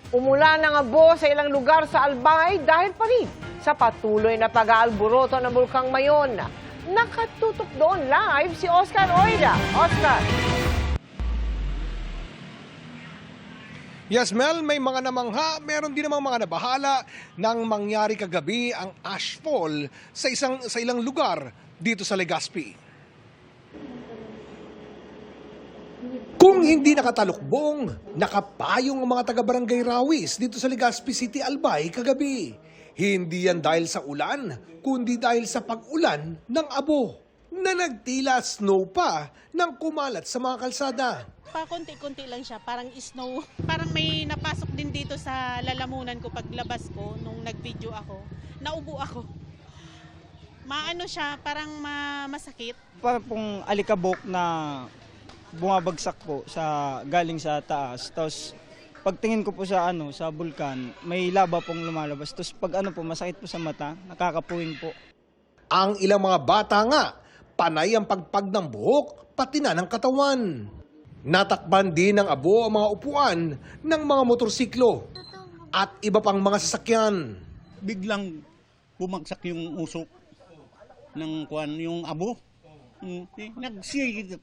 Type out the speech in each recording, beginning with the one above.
Umulan ng abo sa ilang lugar sa Albay dahil pa rin sa patuloy na pag-aalboroto ng Bulkang Mayon. Nakatutok doon live si Oscar Oida. Oscar. Yes, Mel, may mga namangha, meron din namang mga nabahala nang mangyari kagabi ang ashfall sa ilang lugar dito sa Legazpi. Kung hindi nakatalukbong, nakapayong ang mga taga-barangay Rawis dito sa Legazpi City, Albay kagabi. Hindi yan dahil sa ulan, kundi dahil sa pag-ulan ng abo na nagtila snow pa nang kumalat sa mga kalsada. Pakunti-kunti lang siya, parang snow. Parang may napasok din dito sa lalamunan ko paglabas ko nung nag-video ako. Naubo ako. Maano siya, parang masakit. Parang pong alikabok na bumabagsak po sa galing sa taas. Tapos pagtingin ko po sa sa bulkan, may lava pong lumalabas. Tapos pag po masakit po sa mata, nakakapuwing po. Ang ilang mga bata nga, panay ang pagpag ng buhok, pati na ng katawan. Natakban din ng abo ang mga upuan ng mga motorsiklo at iba pang mga sasakyan. Biglang bumagsak yung usok ng yung abo.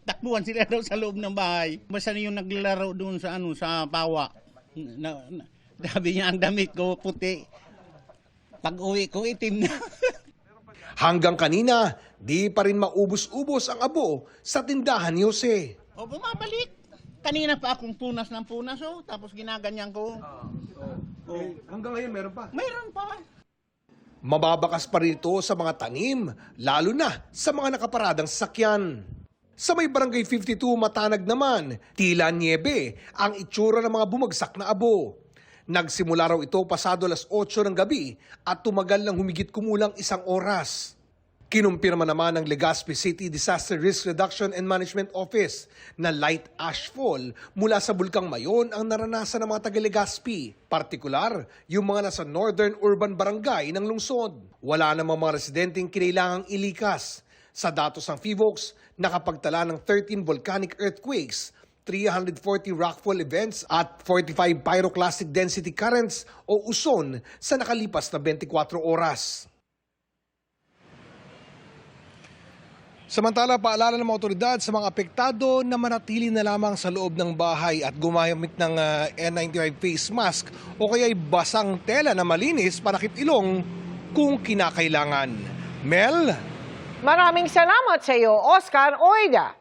Takbuhan sila daw sa loob ng bahay. Basta yung naglalaro doon sa sa pawa. Sabi niya ang damit ko puti. Pag-uwi ko itim na. Hanggang kanina, di pa rin maubos-ubos ang abo sa tindahan ni Jose. O bumabalik. Kanina pa akong punas ng punas tapos ginaganyan ko. Hanggang ngayon meron pa? Mayroon pa. Mababakas pa rin ito sa mga tanim, lalo na sa mga nakaparadang sasakyan. Sa may barangay 52 Matanag naman, tila niebe ang itsura ng mga bumagsak na abo. Nagsimula raw ito pasado alas 8 ng gabi at tumagal ng humigit kumulang 1 oras. Kinumpirma naman ng Legazpi City Disaster Risk Reduction and Management Office na light ashfall mula sa Bulkang Mayon ang naranasan ng mga taga-Legazpi. Partikular, yung mga nasa Northern Urban Barangay ng lungsod. Wala namang mga residenteng kinailangang ilikas. Sa datos ng PHIVOLCS, nakapagtala ng 13 volcanic earthquakes, 340 rockfall events at 45 pyroclastic density currents o uson sa nakalipas na 24 oras. Samantala, paalala ng mga otoridad sa mga apektado na manatili na lamang sa loob ng bahay at gumamit ng N95 face mask o kaya'y basang tela na malinis para ilong kung kinakailangan. Mel? Maraming salamat sa iyo, Oscar Oida.